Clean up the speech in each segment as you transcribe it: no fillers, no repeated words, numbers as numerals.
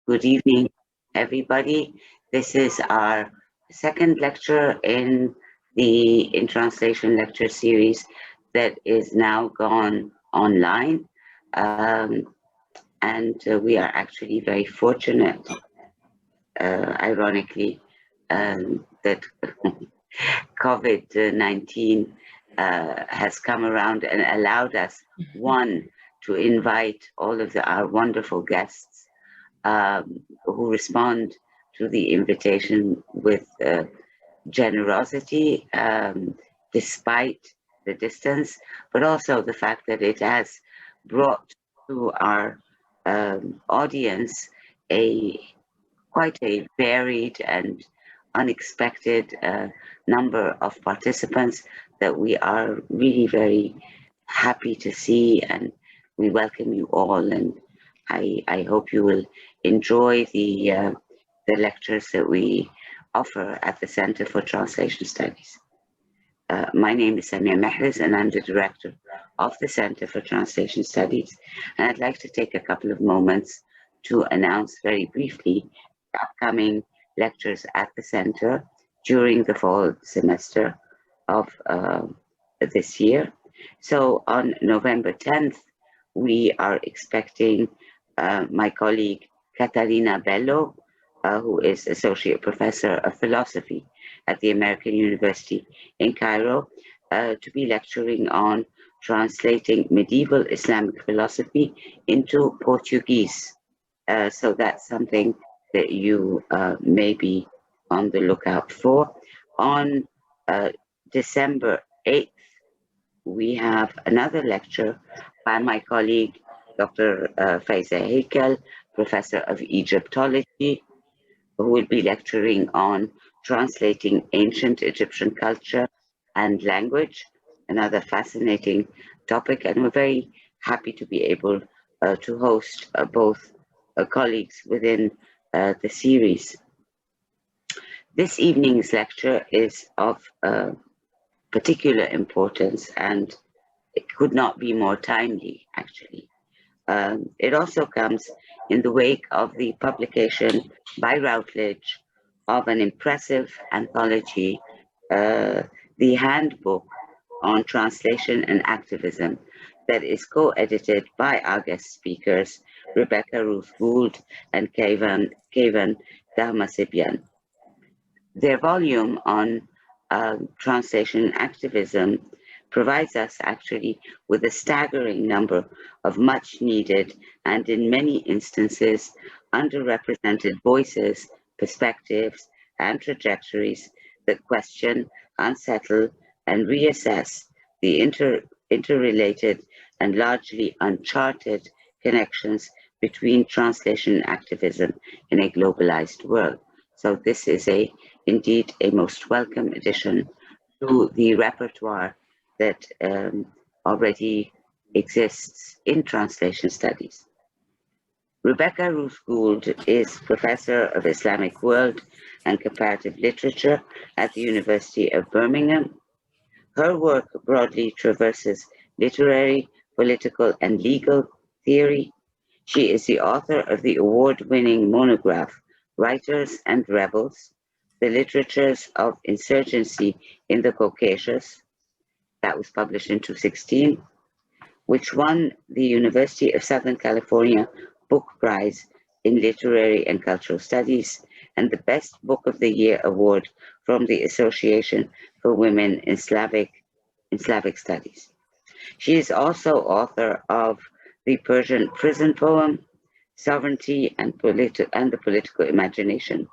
Good evening, everybody. This is our second lecture in the In Translation lecture series that is now gone online. And we are actually very fortunate, ironically, that COVID-19 has come around and allowed us, one, to invite all of our wonderful guests who respond to the invitation with generosity, despite the distance, but also the fact that it has brought to our audience quite a varied and unexpected number of participants that we are really very happy to see, and we welcome you all, and I hope you will enjoy the lectures that we offer at the Center for Translation Studies. My name is Samia Mehriz, and I'm the director of the Center for Translation Studies. And I'd like to take a couple of moments to announce very briefly the upcoming lectures at the center during the fall semester of this year. So on November 10th, we are expecting my colleague Catalina Bello, who is Associate Professor of Philosophy at the American University in Cairo, to be lecturing on translating medieval Islamic philosophy into Portuguese. So that's something that you may be on the lookout for. On December 8th, we have another lecture by my colleague, Dr. Faiza Heikel, Professor of Egyptology, who will be lecturing on translating ancient Egyptian culture and language, another fascinating topic. And we're very happy to be able to host both colleagues within the series. This evening's lecture is of particular importance, and it could not be more timely, actually. It also comes in the wake of the publication by Routledge of an impressive anthology, the Handbook on Translation and Activism, that is co-edited by our guest speakers, Rebecca Ruth Gould and Keivan Dharmasibyan. Their volume on translation and activism provides us actually with a staggering number of much needed and in many instances underrepresented voices, perspectives, and trajectories that question, unsettle, and reassess the interrelated and largely uncharted connections between translation and activism in a globalized world. So this is indeed a most welcome addition to the repertoire that already exists in translation studies. Rebecca Ruth Gould is Professor of Islamic World and Comparative Literature at the University of Birmingham. Her work broadly traverses literary, political, and legal theory. She is the author of the award-winning monograph, Writers and Rebels, The Literatures of Insurgency in the Caucasus, that was published in 2016, which won the University of Southern California Book Prize in Literary and Cultural Studies and the Best Book of the Year award from the Association for Women in Slavic Studies. She is also author of the Persian prison poem, Sovereignty and the Political Imagination,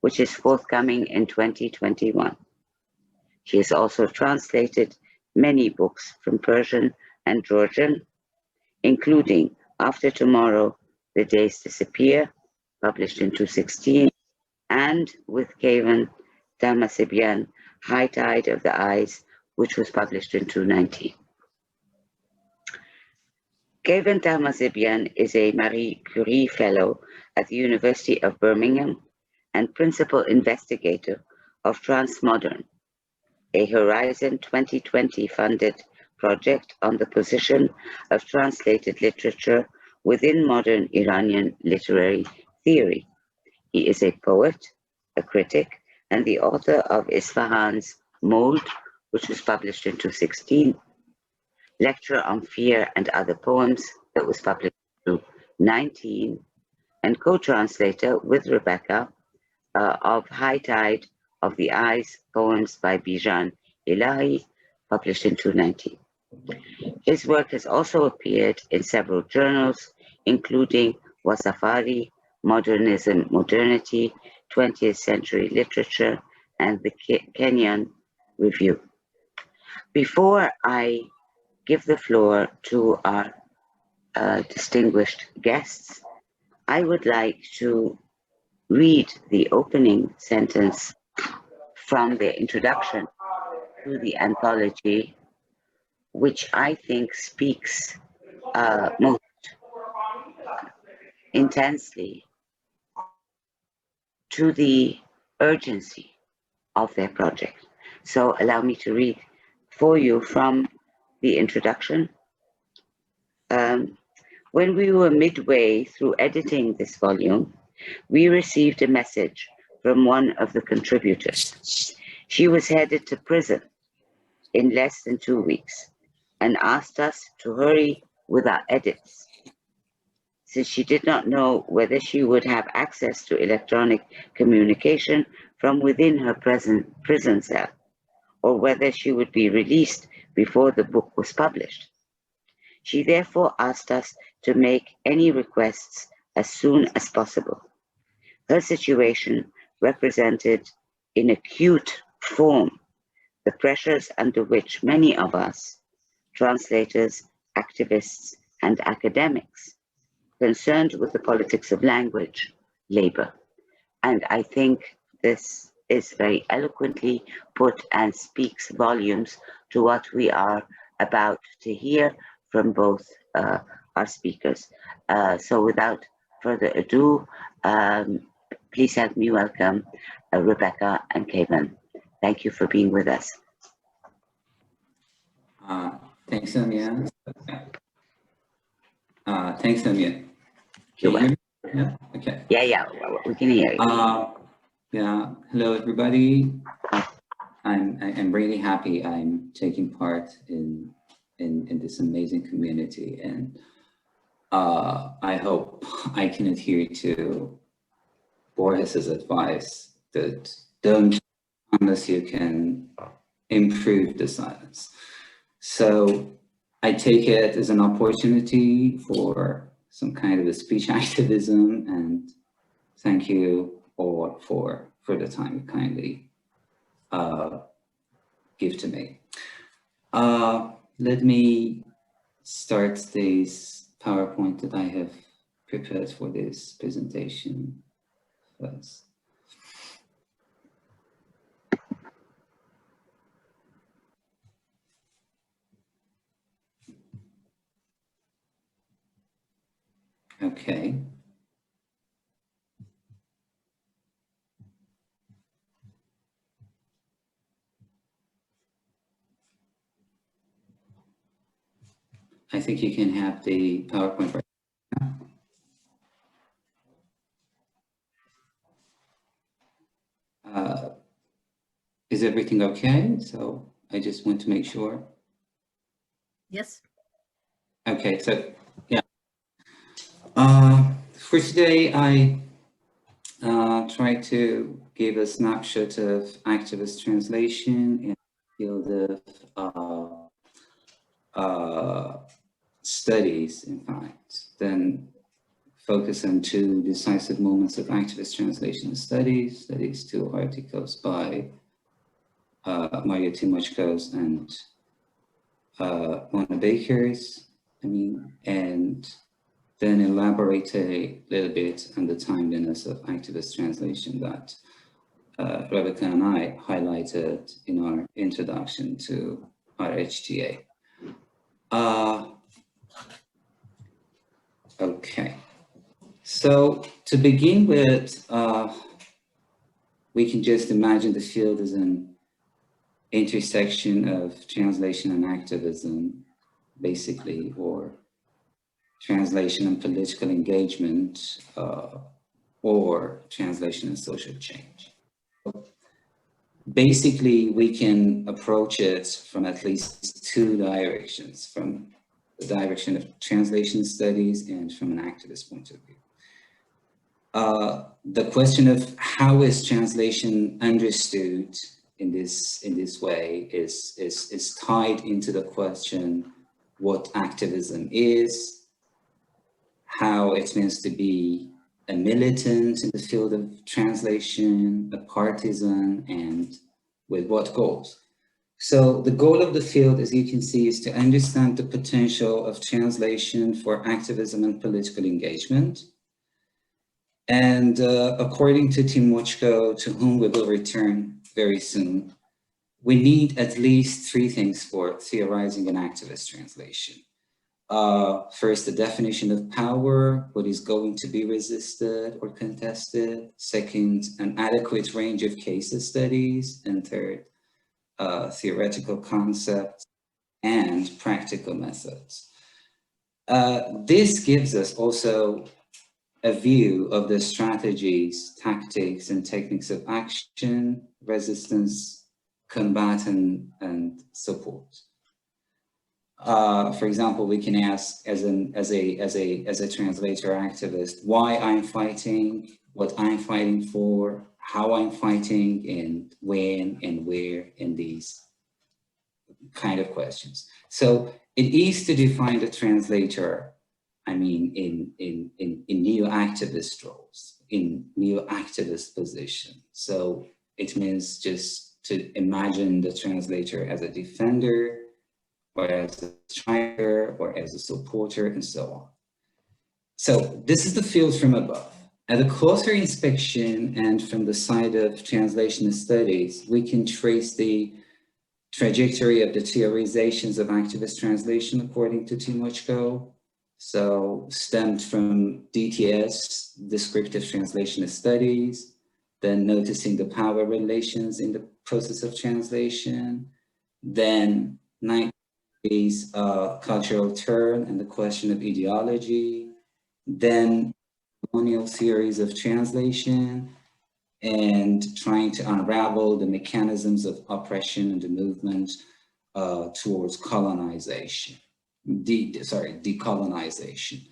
which is forthcoming in 2021. She has also translated many books from Persian and Georgian, including After Tomorrow, The Days Disappear, published in 2016, and with Keivan Dharmasibyan, High Tide of the Eyes, which was published in 2019. Keivan Dharmasibyan is a Marie Curie Fellow at the University of Birmingham and Principal Investigator of Transmodern, a Horizon 2020 funded project on the position of translated literature within modern Iranian literary theory. He is a poet, a critic, and the author of Isfahan's Mold, which was published in 2016, Lecture on Fear and Other Poems, that was published in 2019, and co-translator with Rebecca of High Tide of the Eyes, poems by Bijan Ilahi, published in 2019. His work has also appeared in several journals, including Wasafari, Modernism, Modernity, 20th Century Literature, and the Kenyan Review. Before I give the floor to our distinguished guests, I would like to read the opening sentence from the introduction to the anthology, which I think speaks most intensely to the urgency of their project. So allow me to read for you from the introduction. When we were midway through editing this volume, we received a message from one of the contributors. She was headed to prison in less than 2 weeks and asked us to hurry with our edits, since she did not know whether she would have access to electronic communication from within her prison cell, or whether she would be released before the book was published. She therefore asked us to make any requests as soon as possible. Her situation represented in acute form the pressures under which many of us, translators, activists, and academics, concerned with the politics of language, labor. And I think this is very eloquently put and speaks volumes to what we are about to hear from both our speakers. So without further ado, please help me welcome Rebecca and Kevin. Thank you for being with us. Thanks, Sonia. Thanks, Sonia. You're welcome. Yeah. Okay. Yeah, we can hear you. Yeah. Hello, everybody. I'm really happy I'm taking part in this amazing community, and I hope I can adhere to Borges's advice that don't unless you can improve the silence. So I take it as an opportunity for some kind of a speech activism, and thank you all for the time you kindly give to me. Let me start this PowerPoint that I have prepared for this presentation first. Okay. I think you can have the PowerPoint right now. Is everything okay? So I just want to make sure. Yes. Okay, so yeah. For today, I try to give a snapshot of activist translation in the field of studies, in fact, then focus on 2 decisive moments of activist translation studies. That is 2 articles by Maria Timochkos and Mona Bakers, and then elaborate a little bit on the timeliness of activist translation that Rebecca and I highlighted in our introduction to our HTA. Okay, so to begin with, we can just imagine the field as an intersection of translation and activism, basically, or translation and political engagement, or translation and social change. Basically, we can approach it from at least two directions, from the direction of translation studies and from an activist point of view. The question of how is translation understood in this way is tied into the question what activism is, how it means to be a militant in the field of translation, a partisan, and with what goals. So the goal of the field, as you can see, is to understand the potential of translation for activism and political engagement. And according to Timochko, to whom we will return very soon, we need at least three things for theorizing an activist translation. First, the definition of power, what is going to be resisted or contested. Second, an adequate range of case studies. And third, theoretical concepts and practical methods. This gives us also a view of the strategies, tactics, and techniques of action, resistance, combat, and support. For example, we can ask as a translator activist, why I'm fighting, what I'm fighting for, how I'm fighting, and when and where, in these kind of questions. So it is to define the translator, I mean, in neo-activist roles, in neo-activist position. So it means just to imagine the translator as a defender, or as a striker, or as a supporter, and so on. So this is the field from above. At a closer inspection and from the side of translation studies, we can trace the trajectory of the theorizations of activist translation according to Timochko. So stemmed from DTS, descriptive translation studies, then noticing the power relations in the process of translation, then 90s cultural turn and the question of ideology, then colonial theories of translation, and trying to unravel the mechanisms of oppression and the movement towards colonization, decolonization.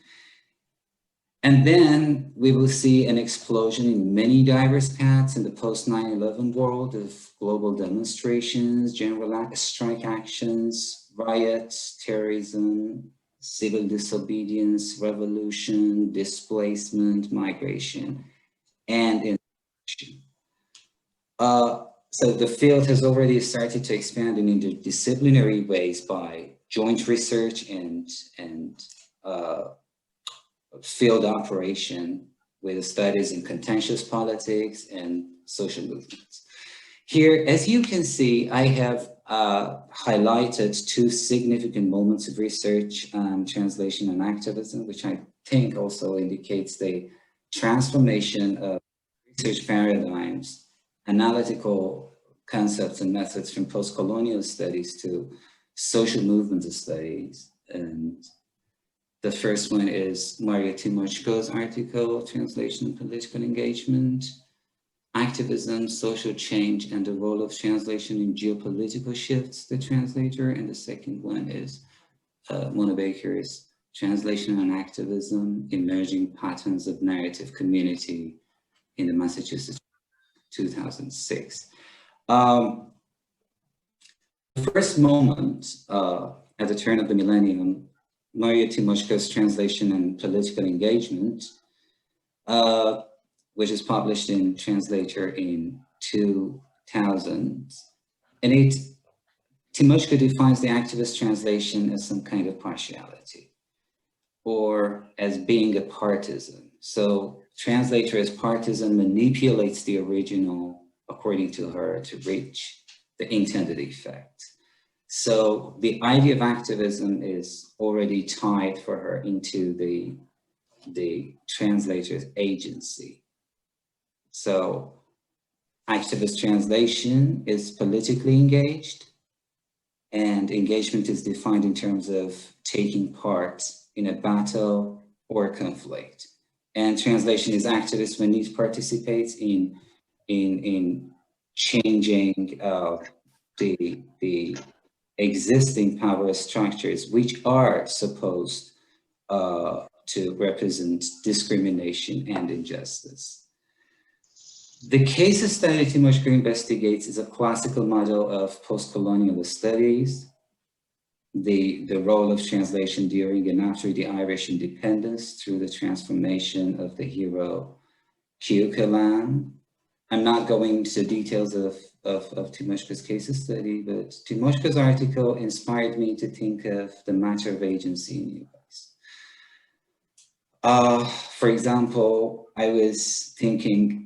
And then we will see an explosion in many diverse paths in the post-9/11 world of global demonstrations, general strike actions, riots, terrorism, civil disobedience, revolution, displacement, migration, and interaction. So the field has already started to expand in interdisciplinary ways by joint research and field operation with studies in contentious politics and social movements. Here, as you can see, I have highlighted two significant moments of research on translation and activism, which I think also indicates the transformation of research paradigms, analytical concepts and methods from post-colonial studies to social movement studies. And the first one is Maria Timochko's article, Translation and Political Engagement, Activism, Social Change, and the Role of Translation in Geopolitical Shifts, the Translator. And the second one is Mona Baker's Translation and Activism, Emerging Patterns of Narrative Community in the Massachusetts 2006. The first moment at the turn of the millennium, Maria Timochko's Translation and Political Engagement, which is published in Translator in 2000. And Timochko defines the activist translation as some kind of partiality or as being a partisan. So translator as partisan manipulates the original, according to her, to reach the intended effect. So the idea of activism is already tied for her into the translator's agency. So activist translation is politically engaged, and engagement is defined in terms of taking part in a battle or conflict. and translation is activist when it participates in changing the existing power structures, which are supposed to represent discrimination and injustice. The case study Timoshko investigates is a classical model of post-colonial studies, the role of translation during and after the Irish independence through the transformation of the hero Cuchulainn. I'm not going into details of Timoshko's case study, but Timoshko's article inspired me to think of the matter of agency in new ways. For example, I was thinking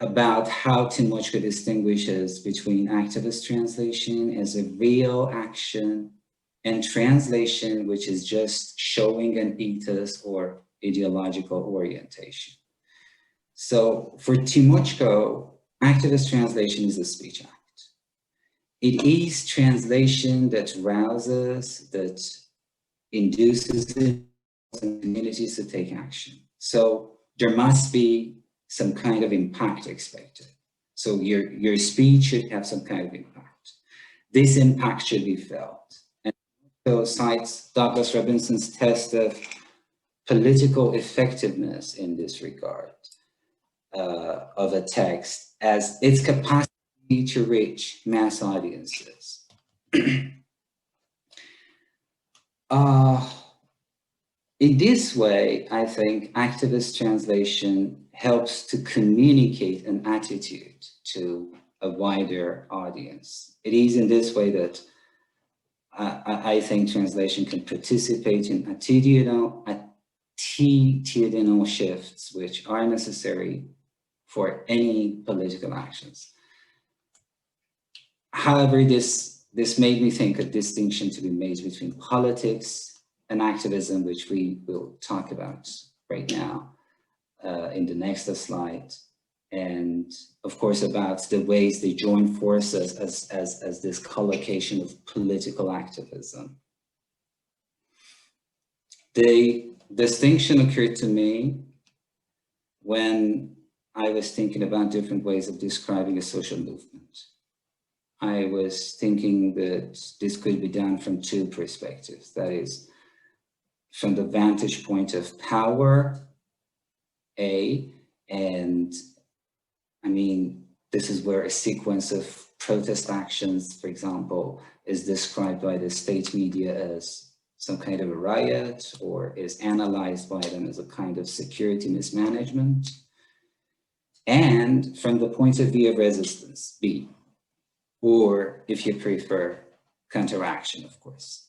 about how Timoshko distinguishes between activist translation as a real action and translation, which is just showing an ethos or ideological orientation. So for Timoshko, activist translation is a speech act. It is translation that rouses, that induces communities to take action. So there must be some kind of impact expected. So your speech should have some kind of impact. This impact should be felt. And so cites Douglas Robinson's test of political effectiveness in this regard of a text as its capacity to reach mass audiences. In this way, I think activist translation helps to communicate an attitude to a wider audience. It is in this way that I think translation can participate in attitudinal shifts which are necessary for any political actions. However, this made me think a distinction to be made between politics and activism, which we will talk about right now in the next slide, and of course about the ways they join forces as this collocation of political activism. The distinction occurred to me when I was thinking about different ways of describing a social movement. I was thinking that this could be done from two perspectives. That is, from the vantage point of power, and I mean, this is where a sequence of protest actions, for example, is described by the state media as some kind of a riot, or is analyzed by them as a kind of security mismanagement. And from the point of view of resistance, B, or if you prefer, counteraction, of course,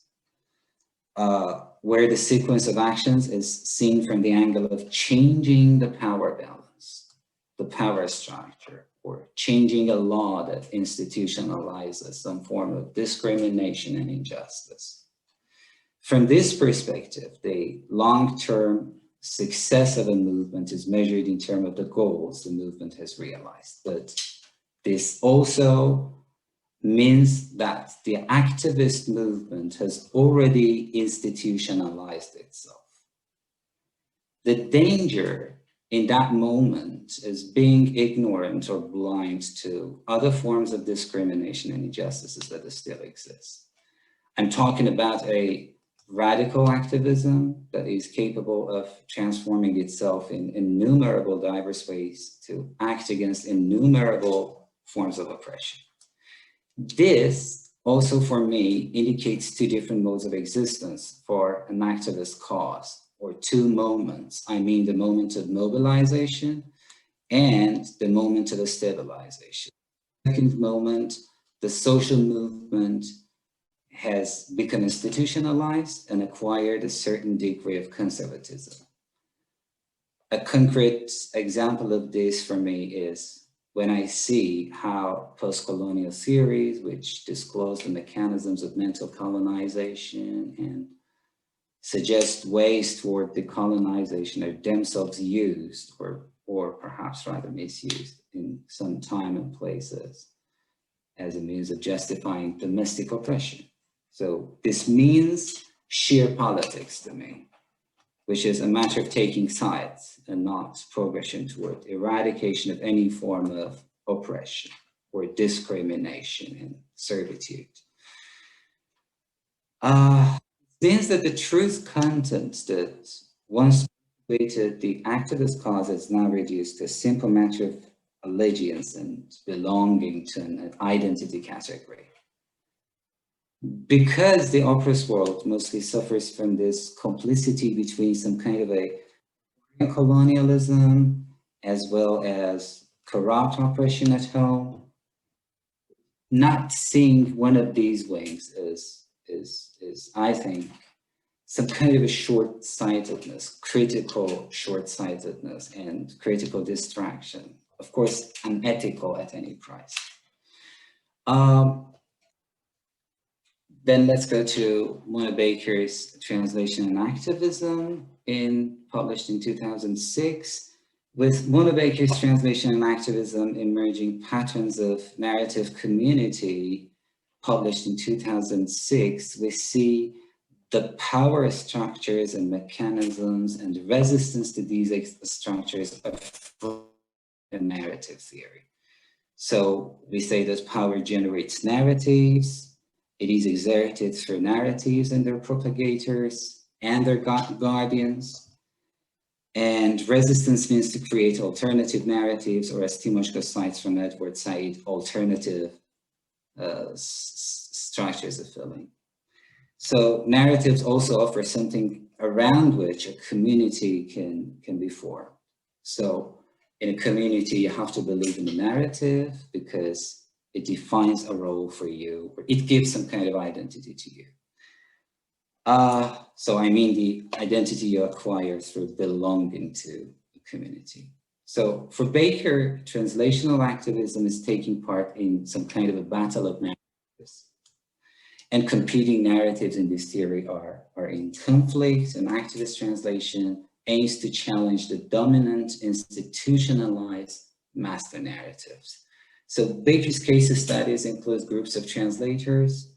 where the sequence of actions is seen from the angle of changing the power balance, the power structure, or changing a law that institutionalizes some form of discrimination and injustice. From this perspective, the long-term success of a movement is measured in terms of the goals the movement has realized. But this also means that the activist movement has already institutionalized itself. The danger in that moment is being ignorant or blind to other forms of discrimination and injustices that still exist. I'm talking about a radical activism that is capable of transforming itself in innumerable diverse ways to act against innumerable forms of oppression. This also, for me, indicates two different modes of existence for an activist cause, or two moments. I mean, the moment of mobilization and the moment of stabilization. Second moment, the social movement has become institutionalized and acquired a certain degree of conservatism. A concrete example of this for me is when I see how post-colonial theories, which disclose the mechanisms of mental colonization and suggest ways toward decolonization, are themselves used or perhaps rather misused in some time and places as a means of justifying domestic oppression. So this means sheer politics to me. which is a matter of taking sides and not progression toward eradication of any form of oppression or discrimination and servitude. Means that the truth content that once motivated the activist cause is now reduced to a simple matter of allegiance and belonging to an identity category. Because the oppressed world mostly suffers from this complicity between some kind of a colonialism as well as corrupt oppression at home, not seeing one of these wings is I think, some kind of a short-sightedness, critical short-sightedness and critical distraction. Of course, unethical at any price. Then let's go to Mona Baker's Translation and Activism, published in 2006. With Mona Baker's Translation and Activism, Emerging Patterns of Narrative Community, published in 2006, we see the power structures and mechanisms and the resistance to these structures of narrative theory. So we say that power generates narratives. It is exerted through narratives and their propagators and their guardians. And resistance means to create alternative narratives, or as Timoshka cites from Edward Said, alternative structures of feeling. So narratives also offer something around which a community can be formed. So in a community, you have to believe in the narrative because it defines a role for you, or it gives some kind of identity to you. So I mean the identity you acquire through belonging to a community. So for Baker, translational activism is taking part in some kind of a battle of narratives. And competing narratives in this theory are in conflict, and activist translation aims to challenge the dominant institutionalized master narratives. So Baker's case studies include groups of translators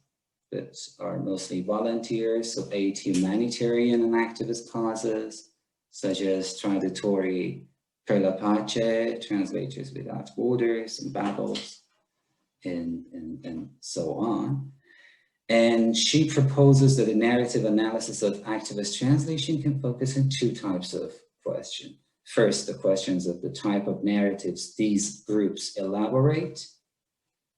that are mostly volunteers, so aid humanitarian and activist causes, such as Traditori per la Pace, Translators Without Borders, and Babels, and so on. And she proposes that a narrative analysis of activist translation can focus on two types of questions. First, the questions of the type of narratives these groups elaborate,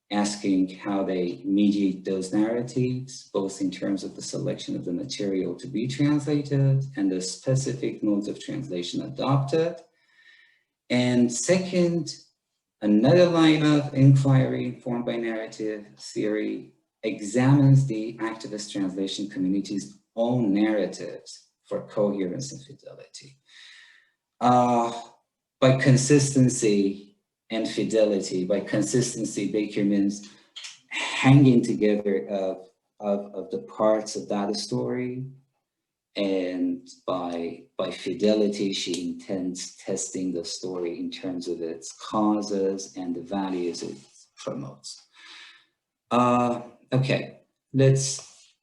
asking how they mediate those narratives, both in terms of the selection of the material to be translated and the specific modes of translation adopted. And second, another line of inquiry informed by narrative theory examines the activist translation community's own narratives for coherence and fidelity. By consistency and fidelity, by consistency, Baker means hanging together of the parts of that story. And by fidelity, she intends testing the story in terms of its causes and the values it promotes. Okay, let's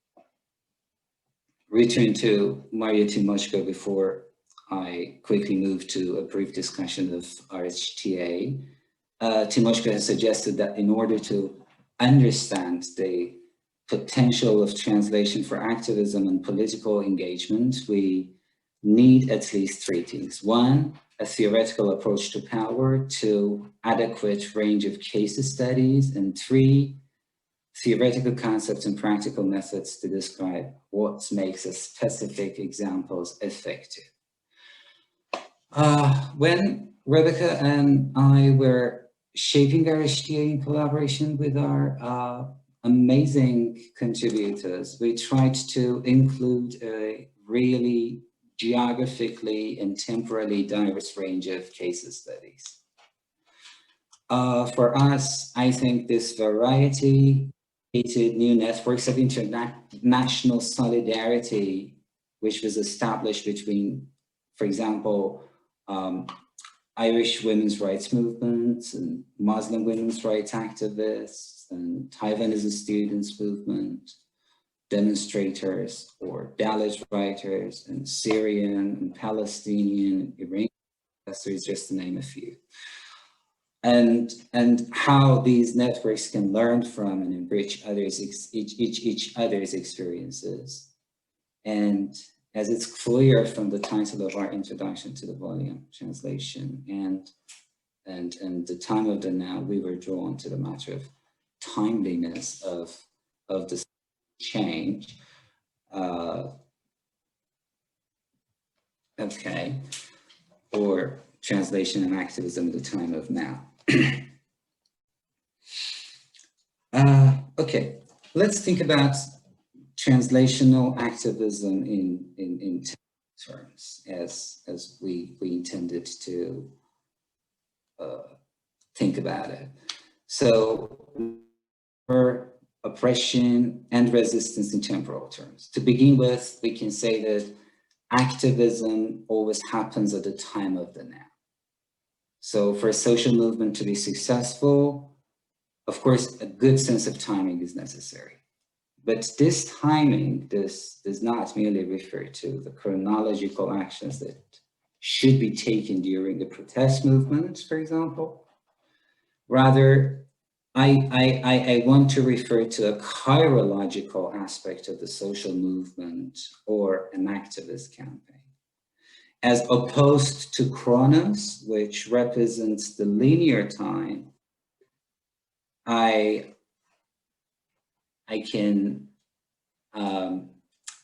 return to Maria Timoshka before I quickly move to a brief discussion of RHTA. Timoshka has suggested that in order to understand the potential of translation for activism and political engagement, we need at least three things. One, a theoretical approach to power. Two, adequate range of case studies. And three, theoretical concepts and practical methods to describe what makes a specific examples effective. When Rebecca and I were shaping our HTA in collaboration with our amazing contributors, we tried to include a really geographically and temporally diverse range of case studies. For us, I think this variety created new networks of international solidarity, which was established between, for example, Irish women's rights movements and Muslim women's rights activists and Taiwanese students movement, demonstrators or Dalit writers and Syrian and Palestinian, Iranian professors, just to name a few. And how these networks can learn from and enrich others, each other's experiences. And as it's clear from the title of our introduction to the volume, Translation, and the time of the now, we were drawn to the matter of timeliness of the change. Okay, or translation and activism at the time of now. Okay, let's think about translational activism in terms as we intended to think about it. So, oppression and resistance in temporal terms. To begin with, we can say that activism always happens at the time of the now. So for a social movement to be successful, of course, a good sense of timing is necessary. But this timing does not merely refer to the chronological actions that should be taken during the protest movement, for example. Rather, I want to refer to a chirological aspect of the social movement or an activist campaign, as opposed to chronos, which represents the linear time. I can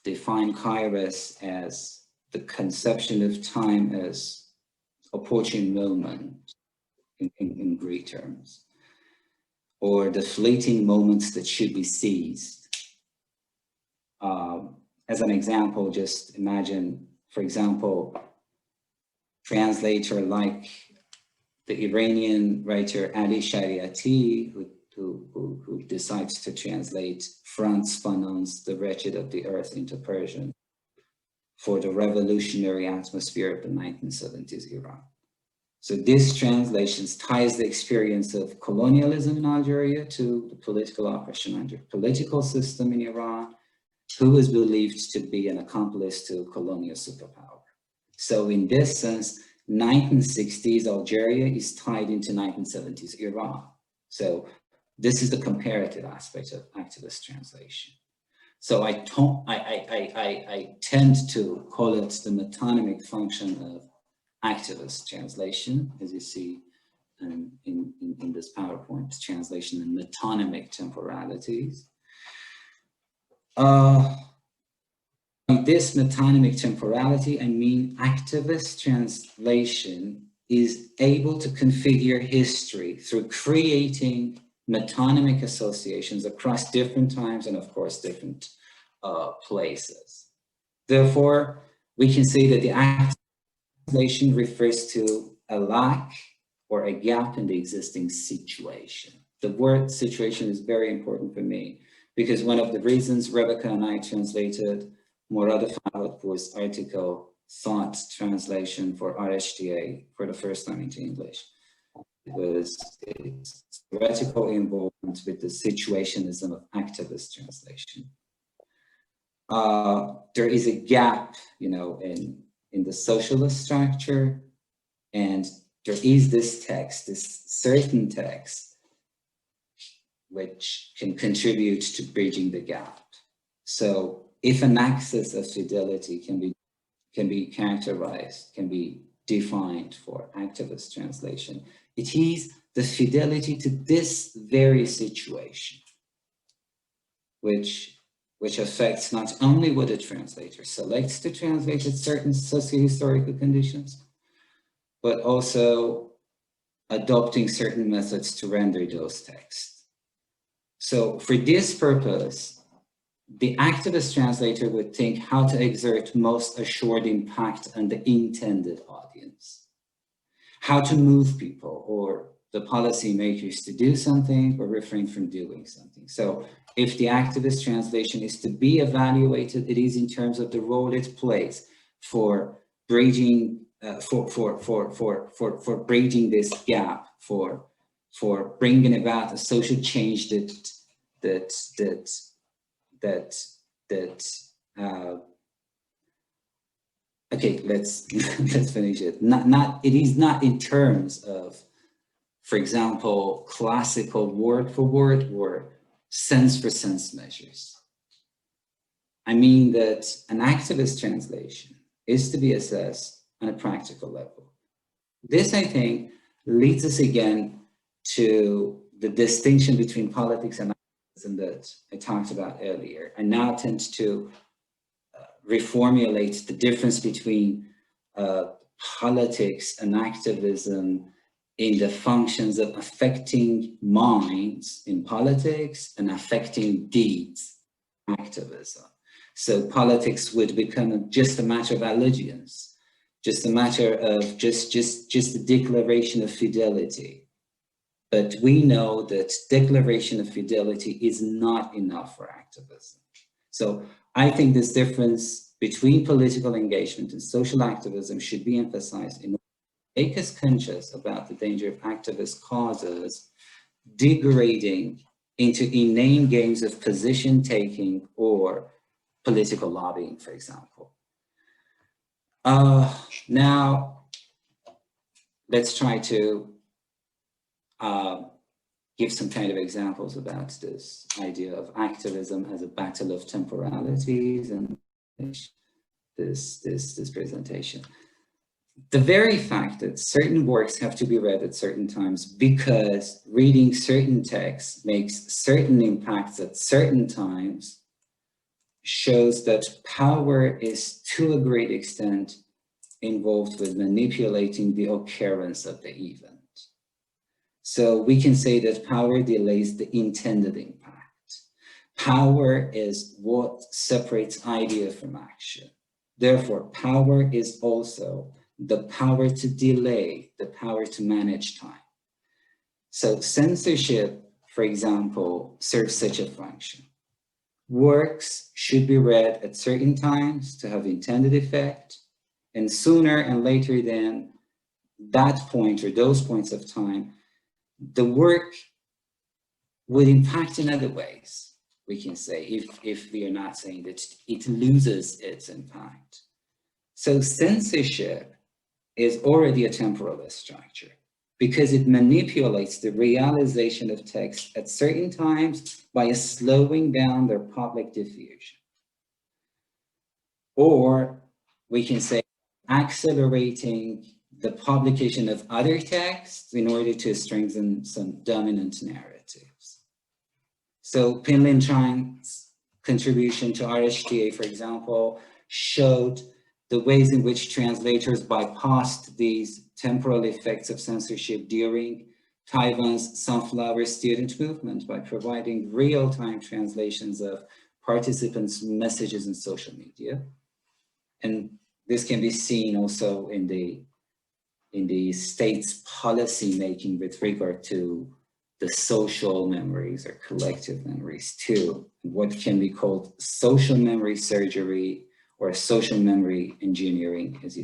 define kairos as the conception of time as opportune moment in Greek terms, or the fleeting moments that should be seized. As an example, just imagine, for example, translator like the Iranian writer Ali Shariati, who decides to translate Franz Fanon's The Wretched of the Earth into Persian for the revolutionary atmosphere of the 1970s Iran. So this translation ties the experience of colonialism in Algeria to the political oppression under political system in Iran, who is believed to be an accomplice to a colonial superpower. So in this sense, 1960s Algeria is tied into 1970s Iran. So this is the comparative aspect of activist translation. So I tend to call it the metonymic function of activist translation, as you see in this PowerPoint, translation and metonymic temporalities. This metonymic temporality, I mean activist translation is able to configure history through creating metonymic associations across different times and of course different places. Therefore, we can say that the activist translation refers to a lack or a gap in the existing situation. The word situation is very important for me because one of the reasons Rebecca and I translated Mehrotra Farhadpour's article, Thought Translation for RHTA for the first time into English, was its theoretical involvement with the situationism of activist translation. There is a gap, in the socialist structure, and there is this text, this certain text, which can contribute to bridging the gap. So if an axis of fidelity can be characterized, can be defined for activist translation, it is the fidelity to this very situation, which affects not only what a translator selects to translate at certain socio-historical conditions, but also adopting certain methods to render those texts. So for this purpose, the activist translator would think how to exert most assured impact on the intended audience, how to move people or the policymakers to do something or refrain from doing something. So if the activist translation is to be evaluated, it is in terms of the role it plays for bridging, for bridging this gap, for bringing about a social change that that, okay, let's let's finish it. It is not in terms of, for example, classical word for word or sense for sense measures. I mean that an activist translation is to be assessed on a practical level. This, I think, leads us again to the distinction between politics and activism that I talked about earlier. I now tend to reformulate the difference between politics and activism in the functions of affecting minds in politics and affecting deeds in activism. So politics would become just a matter of allegiance, just a matter of just the declaration of fidelity. But we know that declaration of fidelity is not enough for activism. So I think this difference between political engagement and social activism should be emphasized in order to make us conscious about the danger of activist causes degrading into inane games of position taking or political lobbying, for example. Now, let's try to give some kind of examples about this idea of activism as a battle of temporalities and this presentation. The very fact that certain works have to be read at certain times because reading certain texts makes certain impacts at certain times shows that power is to a great extent involved with manipulating the occurrence of the event. So we can say that power delays the intended impact. Power is what separates idea from action. Therefore, power is also the power to delay, the power to manage time. So censorship, for example, serves such a function. Works should be read at certain times to have intended effect, and sooner and later than that point or those points of time, the work would impact in other ways, we can say, if we are not saying that it loses its impact. So censorship is already a temporalist structure because it manipulates the realization of text at certain times by slowing down their public diffusion. Or we can say accelerating the publication of other texts in order to strengthen some dominant narratives. So Pinlin Chang's contribution to RHTA, for example, showed the ways in which translators bypassed these temporal effects of censorship during Taiwan's Sunflower Student Movement by providing real-time translations of participants' messages in social media. And this can be seen also in the state's policy making with regard to the social memories or collective memories too, what can be called social memory surgery or social memory engineering, as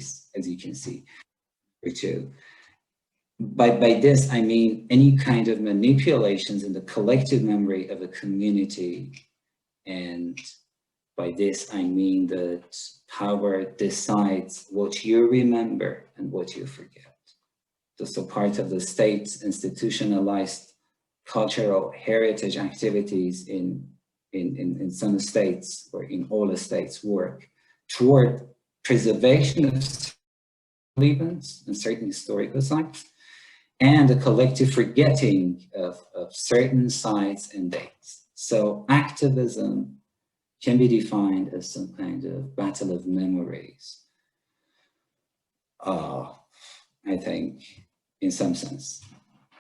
you can see too. By this, I mean any kind of manipulations in the collective memory of a community. And by this, I mean that power decides what you remember and what you forget. So part of the state's institutionalized cultural heritage activities in some states or in all the states work toward preservation of events and certain historical sites and the collective forgetting of certain sites and dates. So activism can be defined as some kind of battle of memories, I think, in some sense.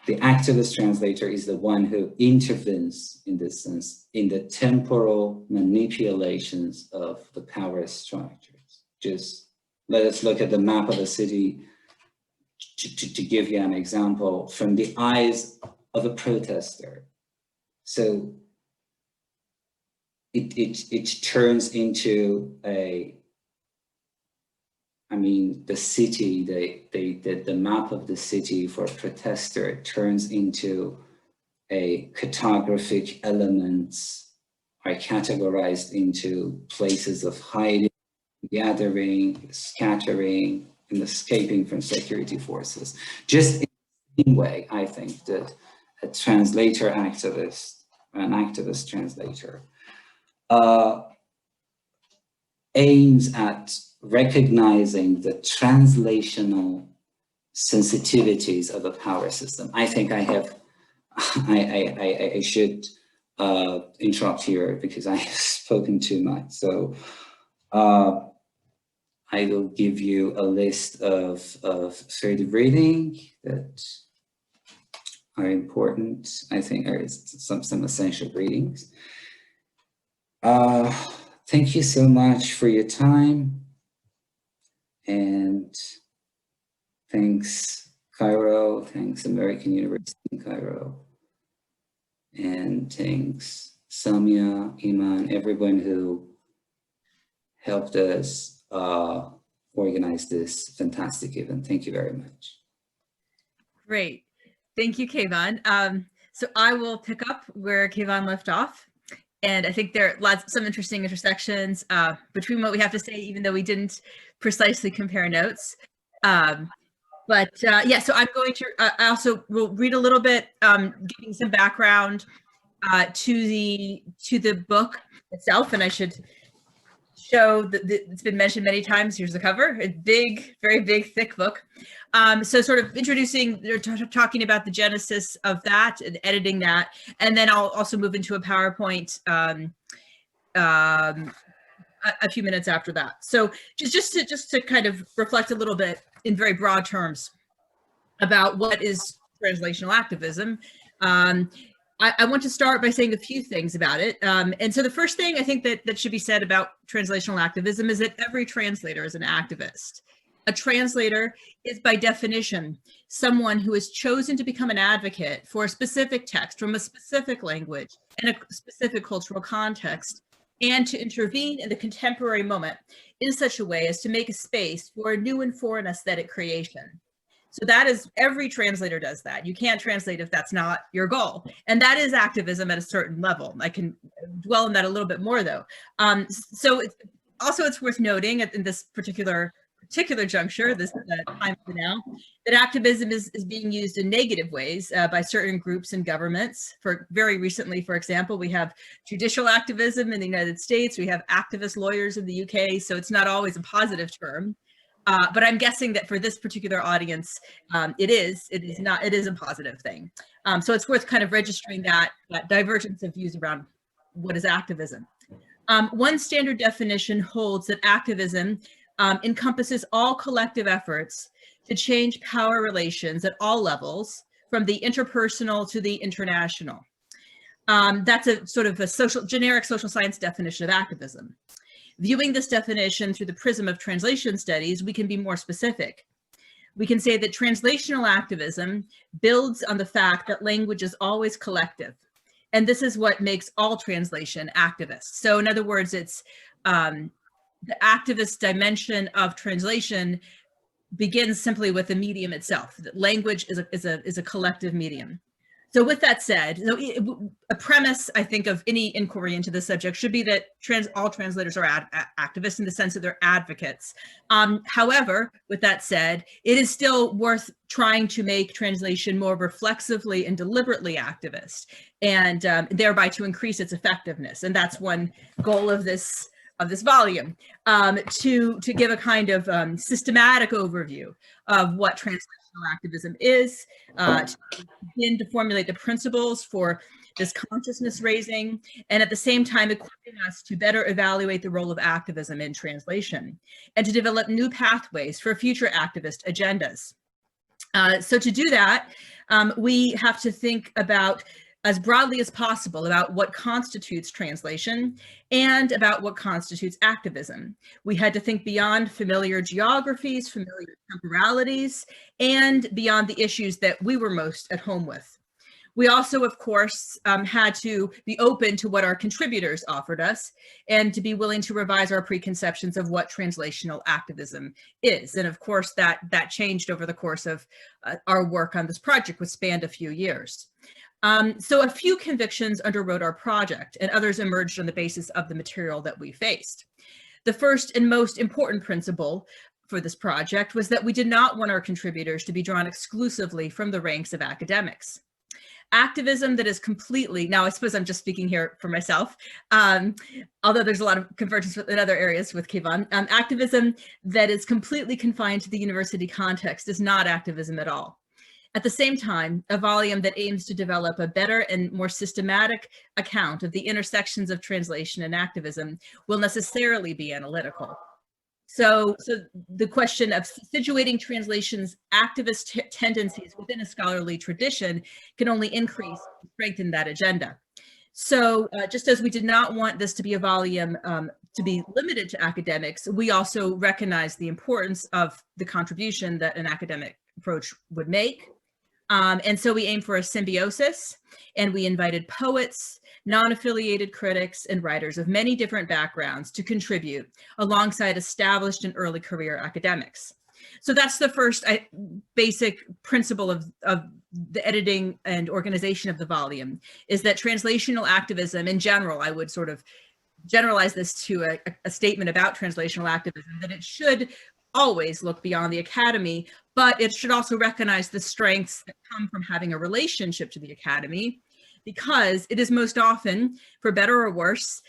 The activist translator is the one who intervenes, in this sense, in the temporal manipulations of the power structures. Just let us look at the map of a city to give you an example from the eyes of a protester. So it turns into the city, the map of the city for a protester turns into a cartographic elements are categorized into places of hiding, gathering, scattering, and escaping from security forces. Just in the same way, I think that a translator activist, an activist translator, aims at recognizing the translational sensitivities of a power system. I think I have, I should interrupt here because I have spoken too much. So I will give you a list of further reading that are important. I think are some essential readings. Thank you so much for your time, and thanks Cairo, thanks American University in Cairo, and thanks Samia, Iman, everyone who helped us organize this fantastic event. Thank you very much. Great. Thank you, Kayvon. So I will pick up where Kayvon left off. And I think there are some interesting intersections between what we have to say, even though we didn't precisely compare notes. Yeah, so I'm going to, I also will read a little bit, giving some background to the book itself, and I should show that it's been mentioned many times. Here's the cover, a big, very big, thick book. So sort of introducing, talking about the genesis of that and editing that, and then I'll also move into a PowerPoint a few minutes after that. So just to kind of reflect a little bit in very broad terms about what is translational activism. I want to start by saying a few things about it. And so the first thing I think that should be said about translational activism is that every translator is an activist. A translator is by definition someone who has chosen to become an advocate for a specific text from a specific language and a specific cultural context, and to intervene in the contemporary moment in such a way as to make a space for a new and foreign aesthetic creation. So that is, every translator does that. You can't translate if that's not your goal. And that is activism at a certain level. I can dwell on that a little bit more though. So it's worth noting in this particular juncture, this time for now, that activism is being used in negative ways by certain groups and governments. For very recently, for example, we have judicial activism in the United States. We have activist lawyers in the UK. So it's not always a positive term. But I'm guessing that for this particular audience, it is a positive thing. So it's worth kind of registering that divergence of views around what is activism. One standard definition holds that activism encompasses all collective efforts to change power relations at all levels, from the interpersonal to the international. That's a sort of a generic social science definition of activism. Viewing this definition through the prism of translation studies, we can be more specific. We can say that translational activism builds on the fact that language is always collective. And this is what makes all translation activists. So in other words, it's the activist dimension of translation begins simply with the medium itself. That language is a collective medium. So with that said, a premise, I think, of any inquiry into this subject should be that all translators are activists in the sense that they're advocates. However, with that said, it is still worth trying to make translation more reflexively and deliberately activist, and thereby to increase its effectiveness. And that's one goal of this volume, to give a kind of systematic overview of what translational activism is, to begin to formulate the principles for this consciousness raising, and at the same time equipping us to better evaluate the role of activism in translation, and to develop new pathways for future activist agendas. So to do that, we have to think about as broadly as possible about what constitutes translation and about what constitutes activism. We had to think beyond familiar geographies, familiar temporalities, and beyond the issues that we were most at home with. We also, of course, had to be open to what our contributors offered us and to be willing to revise our preconceptions of what translational activism is. And of course, that changed over the course of our work on this project, which spanned a few years. So a few convictions underwrote our project, and others emerged on the basis of the material that we faced. The first and most important principle for this project was that we did not want our contributors to be drawn exclusively from the ranks of academics. Activism that is completely, now I suppose I'm just speaking here for myself, although there's a lot of convergence in other areas with Kevon, activism that is completely confined to the university context is not activism at all. At the same time, a volume that aims to develop a better and more systematic account of the intersections of translation and activism will necessarily be analytical. So the question of situating translation's activist tendencies within a scholarly tradition can only increase and strengthen that agenda. So just as we did not want this to be a volume to be limited to academics, we also recognize the importance of the contribution that an academic approach would make. And so we aim for a symbiosis, and we invited poets, non-affiliated critics, and writers of many different backgrounds to contribute alongside established and early career academics. So that's the first basic principle of the editing and organization of the volume, is that translational activism in general, I would sort of generalize this to a statement about translational activism, that it should always look beyond the academy, but it should also recognize the strengths that come from having a relationship to the academy, because it is most often, for better or worse,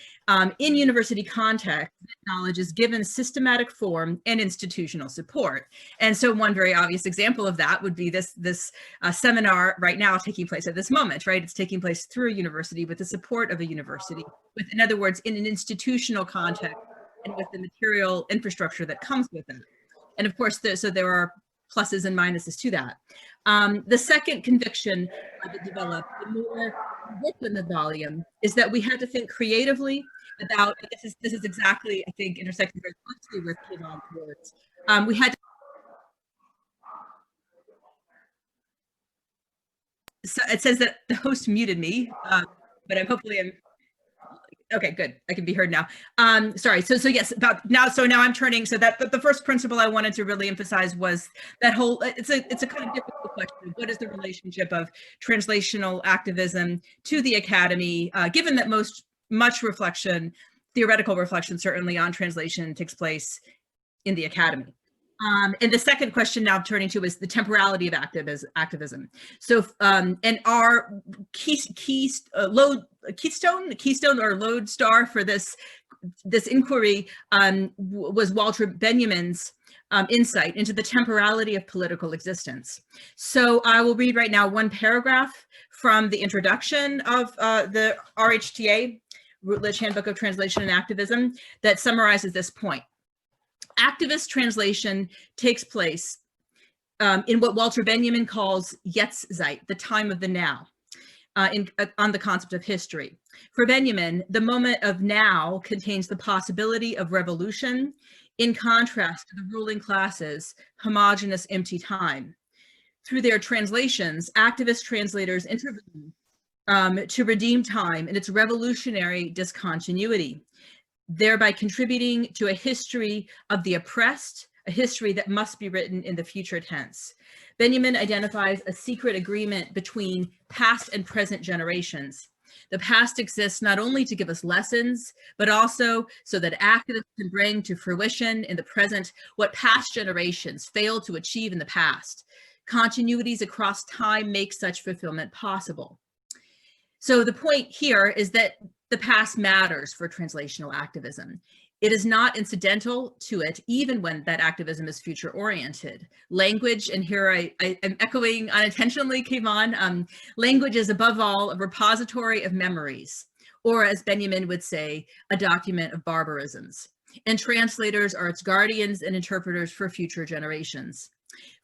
in university context, knowledge is given systematic form and institutional support. And so one very obvious example of that would be this seminar right now taking place at this moment, right? It's taking place through a university with the support of a university, with, in other words, in an institutional context and with the material infrastructure that comes with it. And of course, so there are pluses and minuses to that. The second conviction that developed, the more work in the volume, is that we had to think creatively about, this is exactly, I think, intersecting very closely with Kevon's words. We had to, so it says that the host muted me, but hopefully I'm, okay, good. I can be heard now. Sorry. So yes, about now. So now I'm turning. So that the first principle I wanted to really emphasize was that whole. It's a kind of difficult question. What is the relationship of translational activism to the academy? Given that much reflection, theoretical reflection, certainly on translation, takes place in the academy. And the second question now turning to is the temporality of activism. So, and our keystone or lodestar for this inquiry was Walter Benjamin's insight into the temporality of political existence. So I will read right now one paragraph from the introduction of the RHTA, Routledge Handbook of Translation and Activism, that summarizes this point. Activist translation takes place in what Walter Benjamin calls Jetztzeit, the time of the now, on the concept of history. For Benjamin, the moment of now contains the possibility of revolution, in contrast to the ruling class's homogeneous empty time. Through their translations, activist translators intervene to redeem time and its revolutionary discontinuity, thereby contributing to a history of the oppressed, a history that must be written in the future tense. Benjamin identifies a secret agreement between past and present generations. The past exists not only to give us lessons, but also so that activists can bring to fruition in the present what past generations failed to achieve in the past. Continuities across time make such fulfillment possible. So the point here is that the past matters for translational activism. It is not incidental to it, even when that activism is future-oriented. Language, and here I am echoing unintentionally, Kevon, language is above all a repository of memories, or as Benjamin would say, a document of barbarisms. And translators are its guardians and interpreters for future generations.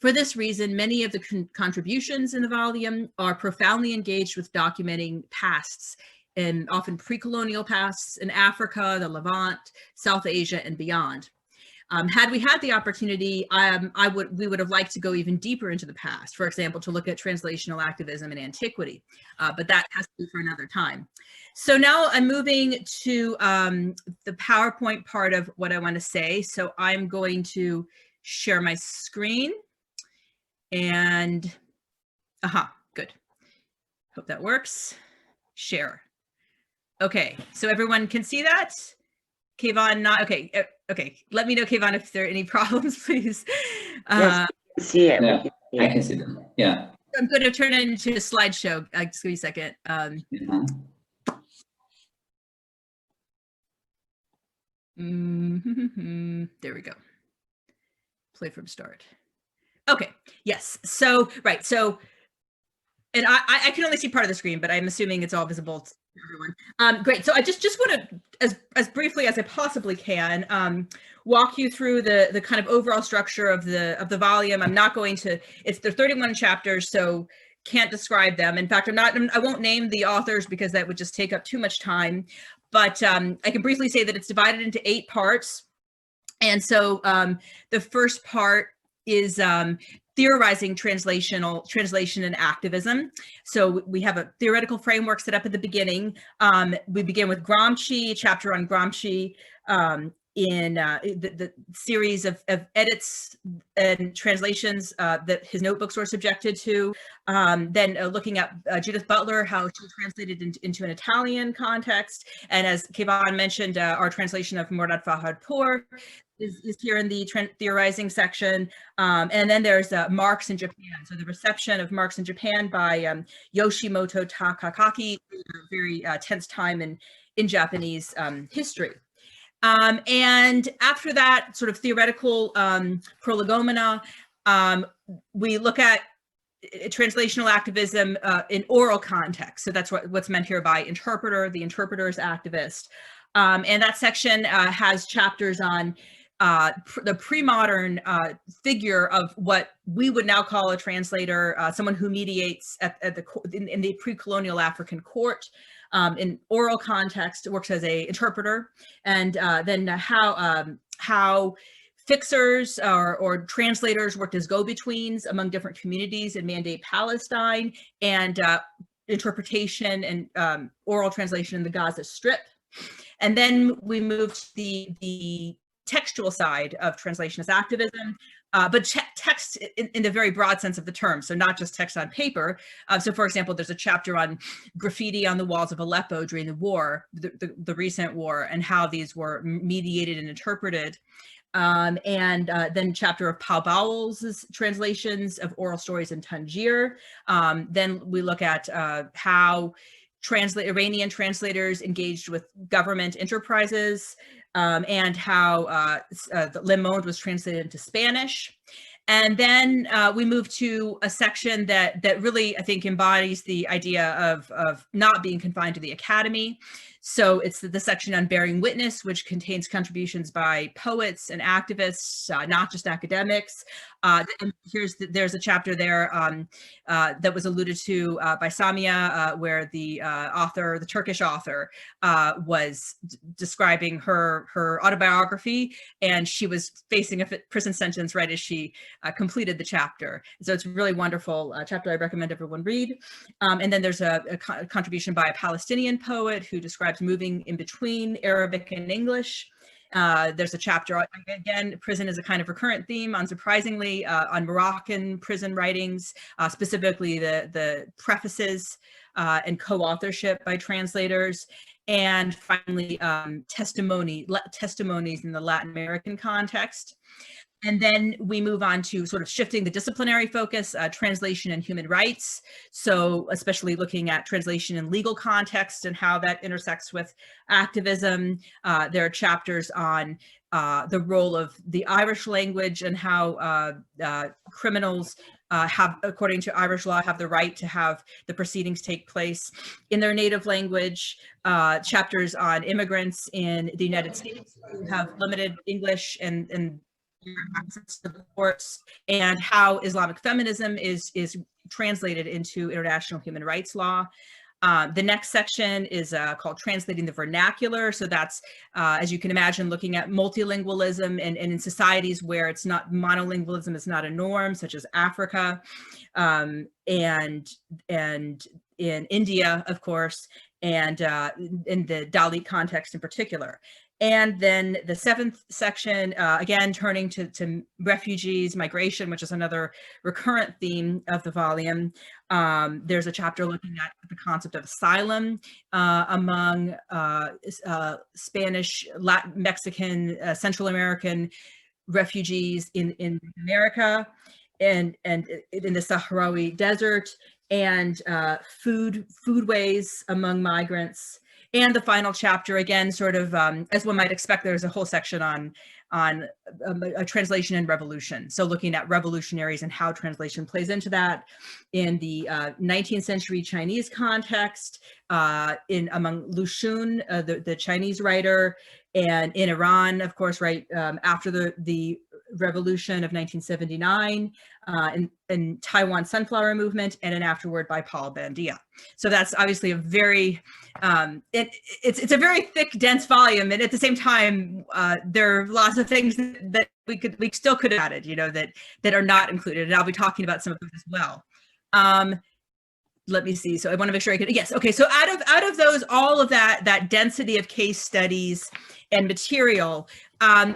For this reason, many of the contributions in the volume are profoundly engaged with documenting pasts, and often pre-colonial pasts in Africa, the Levant, South Asia, and beyond. Had we had the opportunity, we would have liked to go even deeper into the past, for example, to look at translational activism in antiquity, but that has to be for another time. So now I'm moving to the PowerPoint part of what I want to say. So I'm going to share my screen and, good. Hope that works. Share. Okay, so everyone can see that? Kayvon, not okay. Okay, let me know, Kayvon, if there are any problems, please. Yes, we can see it. Yeah, We can see I it. can see them. Yeah. I'm going to turn it into a slideshow. Just give me a second. There we go. Play from start. Okay, yes. So, right. So, and I can only see part of the screen, but I'm assuming it's all visible to everyone. Great. So I just want to, as briefly as I possibly can, walk you through the kind of overall structure of the volume. I'm not going to. There are 31 chapters, so can't describe them. In fact, I won't name the authors because that would just take up too much time. But I can briefly say that it's divided into 8 parts. And so the first part is Theorizing translation and activism. So we have a theoretical framework set up at the beginning. We begin with Gramsci, a chapter on Gramsci, in the series of edits and translations that his notebooks were subjected to. Then looking at Judith Butler, how she translated into an Italian context. And as Kayvon mentioned, our translation of Mehrotra Farhadpour is here in the theorizing section. And then there's Marx in Japan. So the reception of Marx in Japan by Yoshimoto Takakaki, a very tense time in Japanese history. And after that sort of theoretical prolegomena, we look at translational activism in oral context. So that's what's meant here by interpreter. The interpreter is activist. And that section has chapters on the pre-modern figure of what we would now call a translator, someone who mediates in the pre-colonial African court. In oral context, works as an interpreter, and then how fixers or translators worked as go-betweens among different communities in Mandate Palestine, and interpretation and oral translation in the Gaza Strip. And then we moved to the textual side of translationist activism, but text in the very broad sense of the term. So not just text on paper. So for example, there's a chapter on graffiti on the walls of Aleppo during the war, the recent war, and how these were mediated and interpreted. And then chapter of Paul Bowles' translations of oral stories in Tangier. Then we look at how Iranian translators engaged with government enterprises, and how Le Monde was translated into Spanish. And then we move to a section that really, I think, embodies the idea of not being confined to the academy. So it's the section on bearing witness, which contains contributions by poets and activists, not just academics. And there's a chapter there that was alluded to by Samia, where the Turkish author, was describing her autobiography, and she was facing a prison sentence right as she completed the chapter. So it's a really wonderful chapter I recommend everyone read. And then there's a contribution by a Palestinian poet who describes moving in between Arabic and English. There's a chapter, again, prison is a kind of recurrent theme, unsurprisingly, on Moroccan prison writings, specifically the prefaces and co-authorship by translators. And finally, testimonies in the Latin American context. And then we move on to sort of shifting the disciplinary focus, translation and human rights. So especially looking at translation in legal context and how that intersects with activism. There are chapters on the role of the Irish language and how criminals have, according to Irish law, have the right to have the proceedings take place in their native language. Chapters on immigrants in the United States who have limited English and access to the courts, and how Islamic feminism is translated into international human rights law. The next section is called Translating the Vernacular. So that's, as you can imagine, looking at multilingualism and in societies where it's not, monolingualism is not a norm, such as Africa, and in India, of course, and in the Dalit context in particular. And then the 7th section, again, turning to refugees, migration, which is another recurrent theme of the volume. There's a chapter looking at the concept of asylum among Spanish, Latin, Mexican, Central American refugees in America and in the Sahrawi desert, and foodways among migrants. And the final chapter, again, sort of as one might expect, there's a whole section on a translation and revolution. So looking at revolutionaries and how translation plays into that in the 19th century Chinese context, among Lu Xun, the Chinese writer, and in Iran, of course, right after the revolution of 1979, in Taiwan Sunflower Movement, and an afterword by Paul Bandia. So that's obviously a very, it's a very thick, dense volume, and at the same time, there are lots of things that we still could have added, you know, that are not included, and I'll be talking about some of those as well. Let me see. So I want to make sure I can. Yes. Okay. So out of those, all of that density of case studies and material,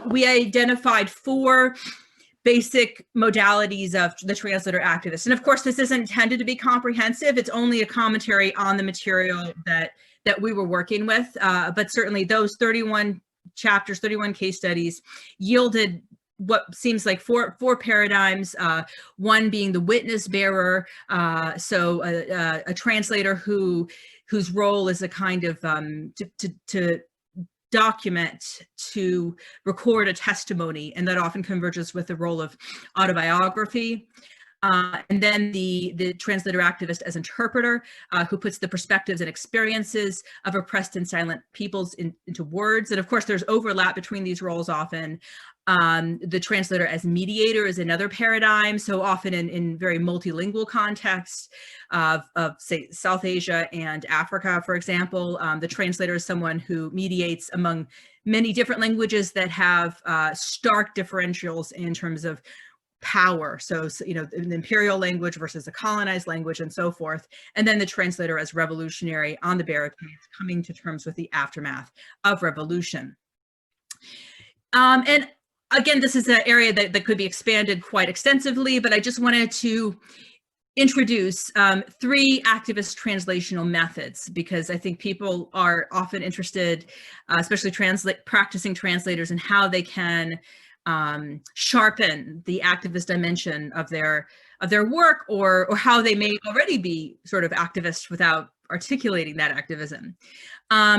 we identified 4 basic modalities of the translator activist. And of course, this isn't intended to be comprehensive. It's only a commentary on the material that we were working with. But certainly those 31 chapters, 31 case studies yielded what seems like four paradigms, one being the witness bearer, so a translator whose role is a kind of to document, to record a testimony, and that often converges with the role of autobiography. And then the translator activist as interpreter, who puts the perspectives and experiences of oppressed and silent peoples into words. And of course, there's overlap between these roles often. The translator as mediator is another paradigm. So often in very multilingual contexts of say, South Asia and Africa, for example, the translator is someone who mediates among many different languages that have stark differentials in terms of power. So, you know, an imperial language versus a colonized language and so forth. And then the translator as revolutionary on the barricades, coming to terms with the aftermath of revolution. And again, this is an area that could be expanded quite extensively, but I just wanted to introduce 3 activist translational methods, because I think people are often interested, especially practicing translators, in how they can sharpen the activist dimension of their work, or how they may already be sort of activists without articulating that activism.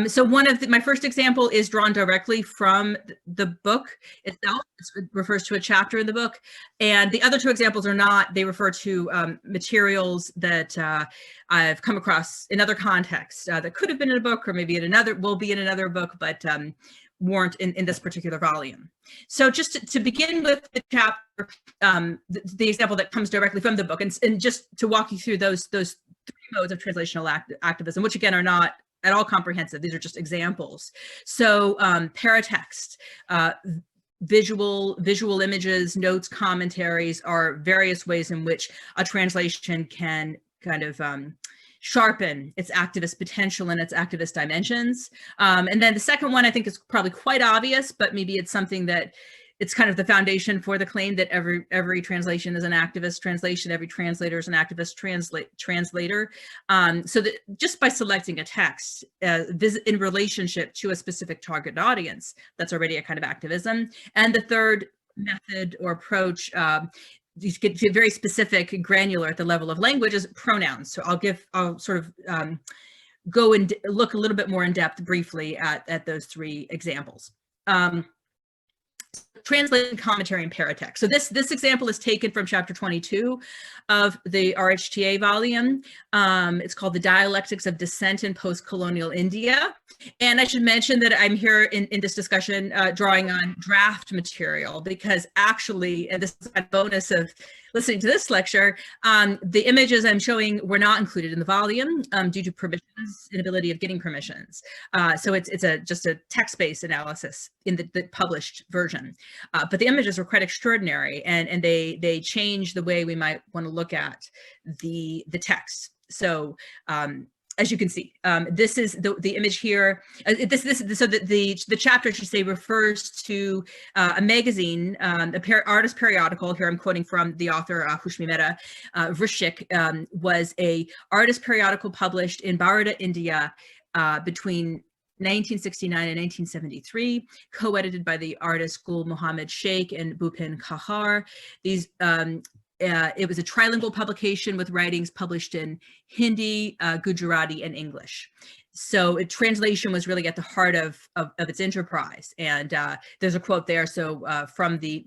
So my first example is drawn directly from the book itself. It refers to a chapter in the book, and the other 2 examples are not. They refer to materials that I've come across in other contexts that could have been in a book, or maybe will be in another book, but weren't in this particular volume. So just to begin with the chapter, the example that comes directly from the book, and just to walk you through those 3 modes of translational activism, which again are not at all comprehensive. These are just examples. So paratext, visual images, notes, commentaries are various ways in which a translation can kind of sharpen its activist potential and its activist dimensions. And then the second one I think is probably quite obvious, but maybe it's something that it's kind of the foundation for the claim that every translation is an activist translation, every translator is an activist translator. So that just by selecting a text in relationship to a specific target audience, that's already a kind of activism. And the third method or approach, you get very specific and granular at the level of language, is pronouns. So I'll sort of go and look a little bit more in depth briefly at those 3 examples. Translation, commentary, and paratext. So this example is taken from chapter 22 of the RHTA volume. It's called The Dialectics of Dissent in Post-Colonial India. And I should mention that I'm here in this discussion drawing on draft material, because actually, and this is a bonus of listening to this lecture, the images I'm showing were not included in the volume due to permissions, inability of getting permissions. So it's just a text-based analysis in the published version. But the images were quite extraordinary, and they change the way we might want to look at the text. So as you can see, this is the image here. So the chapter, I should say, refers to a magazine, artist periodical. Here I'm quoting from the author, Hushmimera Vrshik, was a artist periodical published in Baroda, India, between 1969 and 1973, co-edited by the artists Gul Muhammad Sheikh and Bhupin Kahar. These it was a trilingual publication with writings published in Hindi, Gujarati, and English. So translation was really at the heart of its enterprise. And there's a quote there. So from the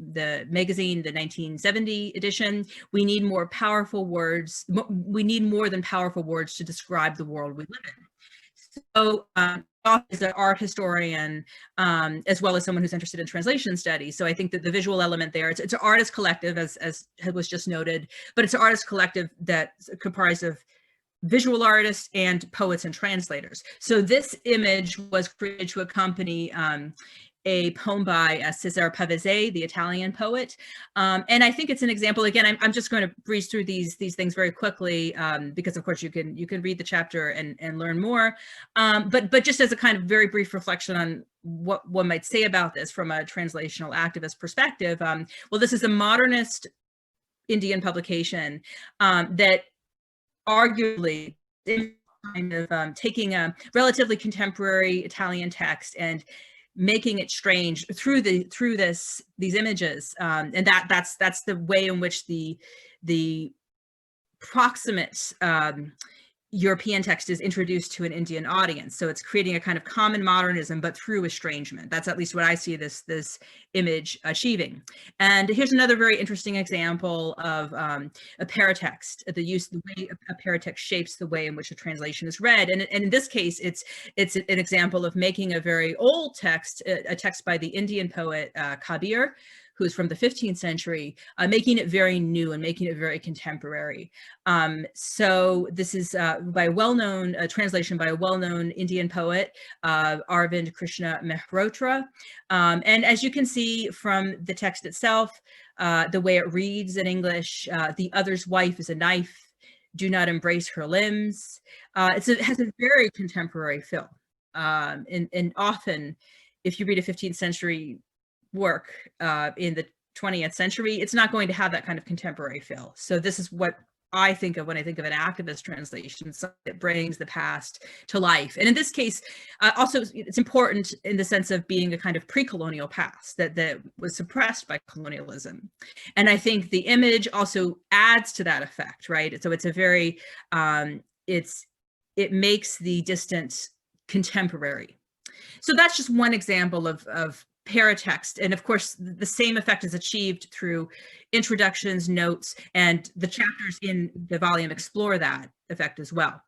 magazine, the 1970 edition, we need more powerful words. We need more than powerful words to describe the world we live in. So is an art historian, as well as someone who's interested in translation studies. So I think that the visual element there, it's an artist collective, as was just noted, but it's an artist collective that's comprised of visual artists and poets and translators. So this image was created to accompany a poem by Cesare Pavese, the Italian poet. And I think it's an example. Again, I'm just going to breeze through these things very quickly, because of course you can read the chapter and learn more. But just as a kind of very brief reflection on what one might say about this from a translational activist perspective. Well, this is a modernist Indian publication that arguably is kind of taking a relatively contemporary Italian text and making it strange through these images, and that's the way in which the proximate European text is introduced to an Indian audience. So it's creating a kind of common modernism, but through estrangement. That's at least what I see this image achieving. And here's another very interesting example of a paratext, the way a paratext shapes the way in which a translation is read. And in this case, it's an example of making a very old text, a text by the Indian poet Kabir, who's from the 15th century, making it very new and making it very contemporary. So this is by a well-known translation by a well-known Indian poet, Arvind Krishna Mehrotra. And as you can see from the text itself, the way it reads in English, the other's wife is a knife, do not embrace her limbs. It has a very contemporary feel. And often, if you read a 15th century work in the 20th century, it's not going to have that kind of contemporary feel. So this is what I think of when I think of an activist translation, something that brings the past to life. And in this case, also it's important in the sense of being a kind of pre-colonial past that was suppressed by colonialism. And I think the image also adds to that effect, right? So it's a very, it makes the distant contemporary. So that's just one example of paratext. And of course, the same effect is achieved through introductions, notes, and the chapters in the volume explore that effect as well.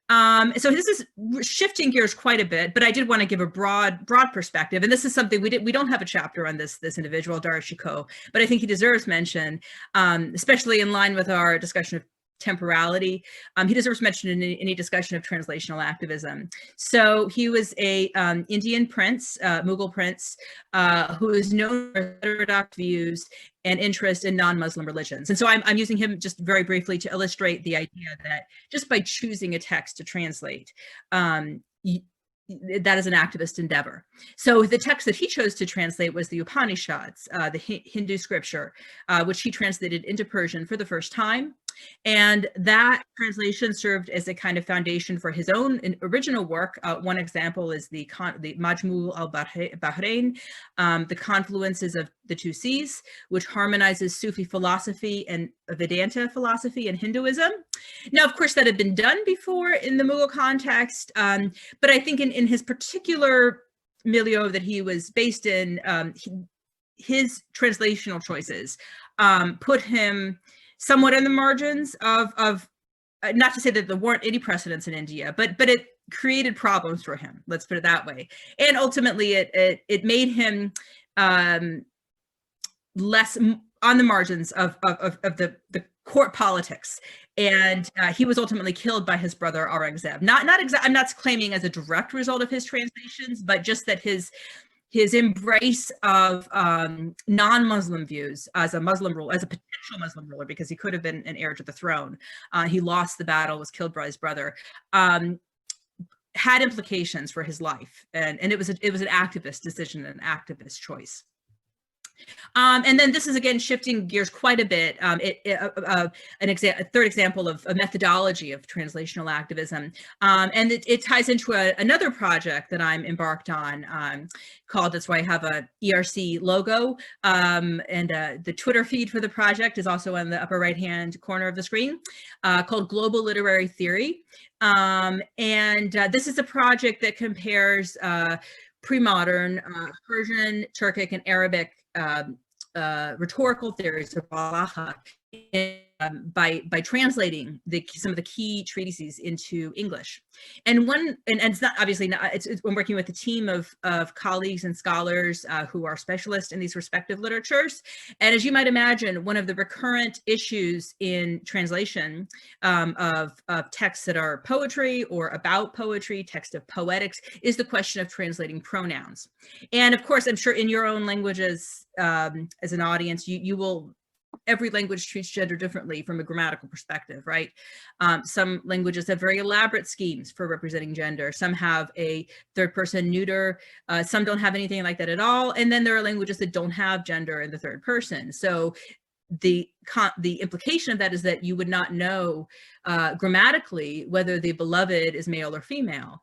So this is shifting gears quite a bit, but I did want to give a broad perspective. And this is something we don't have a chapter on this individual, Darshiko, but I think he deserves mention, especially in line with our discussion of temporality. He deserves mention in any discussion of translational activism. So he was a Indian prince, Mughal prince, who is known for heterodox views and interest in non-Muslim religions. And so I'm using him just very briefly to illustrate the idea that just by choosing a text to translate, that is an activist endeavor. So the text that he chose to translate was the Upanishads, the Hindu scripture, which he translated into Persian for the first time. And that translation served as a kind of foundation for his own original work. One example is the Majmu al-Bahrain, the confluences of the two seas, which harmonizes Sufi philosophy and Vedanta philosophy and Hinduism. Now, of course, that had been done before in the Mughal context, but I think in his particular milieu that he was based in, his translational choices put him somewhat in the margins of not to say that there weren't any precedents in India, but it created problems for him, let's put it that way. And ultimately it made him less on the margins of the court politics. And he was ultimately killed by his brother Aurangzeb. I'm not claiming as a direct result of his translations, but just that his embrace of non-Muslim views as a Muslim ruler, as a potential Muslim ruler, because he could have been an heir to the throne. He lost the battle, was killed by his brother. Had implications for his life, and it was an activist decision, an activist choice. And then this is again shifting gears quite a bit. A third example of a methodology of translational activism, and it ties into another project that I'm embarked on called. That's why I have a ERC logo, and the Twitter feed for the project is also on the upper right-hand corner of the screen, called Global Literary Theory. This is a project that compares pre-modern Persian, Turkic, and Arabic rhetorical theories of balagha by translating some of the key treatises into English. And it's not obviously not, I'm working with a team of colleagues and scholars who are specialists in these respective literatures. And as you might imagine, one of the recurrent issues in translation of texts that are poetry or about poetry, text of poetics, is the question of translating pronouns. And of course, I'm sure in your own languages, as an audience, you will, every language treats gender differently from a grammatical perspective, right? Some languages have very elaborate schemes for representing gender. Some have a third person neuter. Some don't have anything like that at all. And then there are languages that don't have gender in the third person. So the implication of that is that you would not know grammatically whether the beloved is male or female.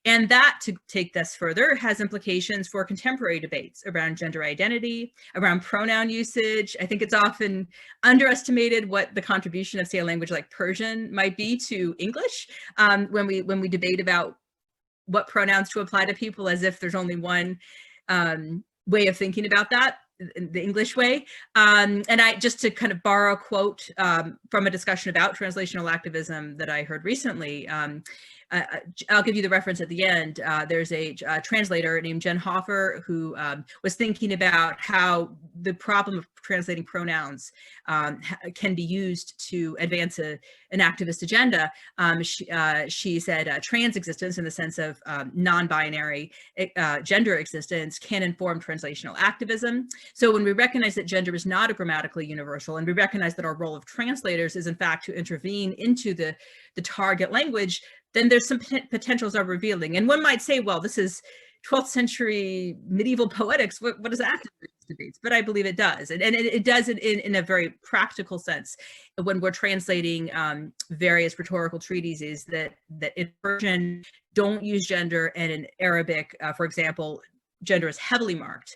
And that, to take this further, has implications for contemporary debates around gender identity, around pronoun usage. I think it's often underestimated what the contribution of, say, a language like Persian might be to English, when we debate about what pronouns to apply to people, as if there's only one way of thinking about that, the English way. And I, just to kind of borrow a quote from a discussion about translational activism that I heard recently, I'll give you the reference at the end. There's a translator named Jen Hoffer who was thinking about how the problem of translating pronouns can be used to advance an activist agenda. She said trans existence, in the sense of non-binary gender existence, can inform translational activism. So when we recognize that gender is not a grammatically universal, and we recognize that our role of translators is in fact to intervene into the target language, then there's some potentials are revealing. And one might say, well, this is 12th century medieval poetics. What does activist debates? But I believe it does. And it does it in a very practical sense when we're translating various rhetorical treatises that in Persian don't use gender, and in Arabic, for example, gender is heavily marked.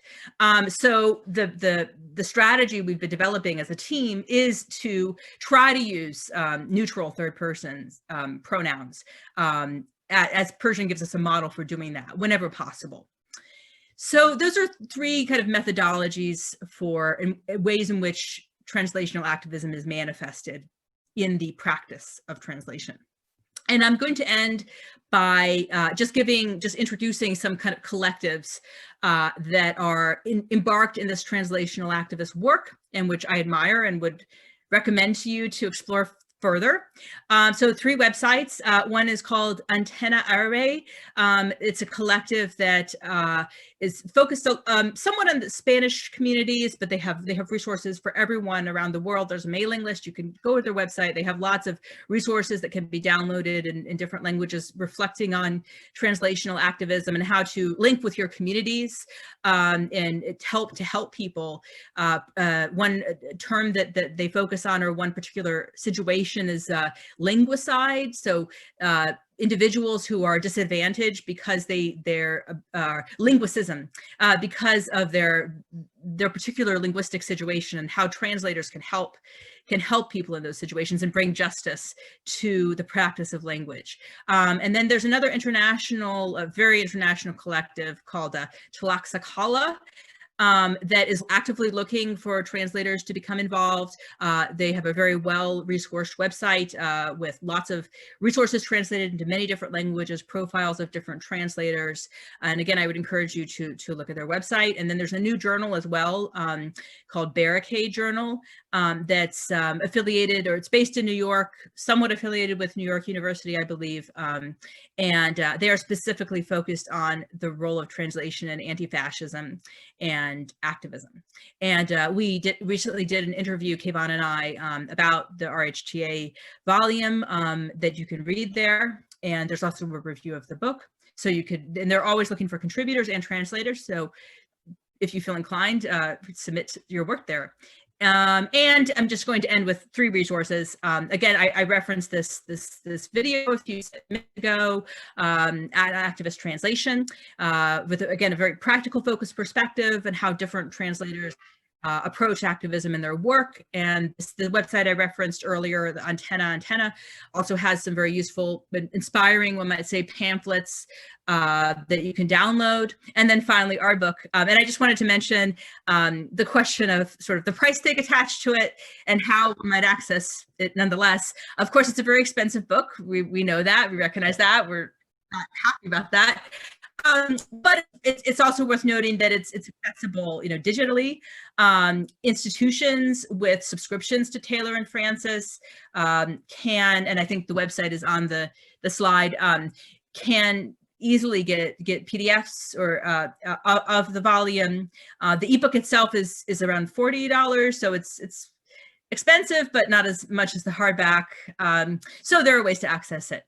So the strategy we've been developing as a team is to try to use neutral third persons pronouns, as Persian gives us a model for doing that whenever possible. So those are three kind of methodologies for ways in which translational activism is manifested in the practice of translation. And I'm going to end by just introducing some kind of collectives that are embarked in this translational activist work, and which I admire and would recommend to you to explore further. So 3 websites. One is called Antena Árabe. It's a collective that is focused somewhat on the Spanish communities, but they have resources for everyone around the world. There's a mailing list. You can go to their website. They have lots of resources that can be downloaded in different languages, reflecting on translational activism and how to link with your communities and help people. One term that they focus on, or one particular situation, is linguicide. So individuals who are disadvantaged because their linguicism, because of their particular linguistic situation, and how translators can help people in those situations and bring justice to the practice of language. And then there's another very international collective called Tlaxcala. that is actively looking for translators to become involved. They have a very well-resourced website with lots of resources translated into many different languages, profiles of different translators. And again, I would encourage you to look at their website. And then there's a new journal as well called Barricade Journal that's affiliated, or it's based in New York, somewhat affiliated with New York University, I believe. And they are specifically focused on the role of translation in anti-fascism and activism. And we recently did an interview, Kayvon and I, about the RHTA volume that you can read there. And there's also a review of the book. So you could, and they're always looking for contributors and translators. So if you feel inclined, submit your work there. And I'm just going to end with 3 resources. Again, I referenced this video a few minutes ago at Activist Translation with, again, a very practical focused perspective and how different translators approach activism in their work. And the website I referenced earlier, the Antenna, also has some very useful but inspiring, one might say, pamphlets that you can download. And then finally, our book. And I just wanted to mention the question of sort of the price tag attached to it and how we might access it nonetheless. Of course, it's a very expensive book. We know that, we recognize that, we're not happy about that. But it's also worth noting that it's accessible, digitally. Institutions with subscriptions to Taylor and Francis can, and I think the website is on the slide, can easily get PDFs or of the volume. The ebook itself is around $40, so it's expensive, but not as much as the hardback. So there are ways to access it.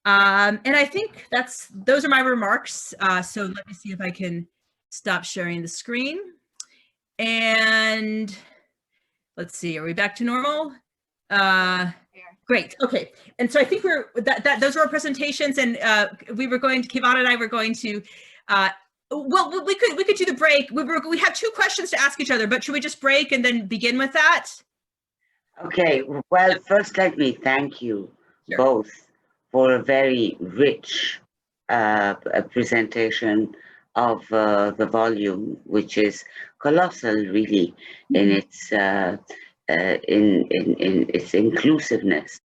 And I think those are my remarks. So let me see if I can stop sharing the screen. And let's see, are we back to normal? Great. Okay. And so I think those are our presentations, and Kayvon and I were going to, well, we could do the break. We have 2 questions to ask each other, but should we just break and then begin with that? Okay. Well, first let me thank you both for a very rich presentation of the volume, which is colossal, really, in its inclusiveness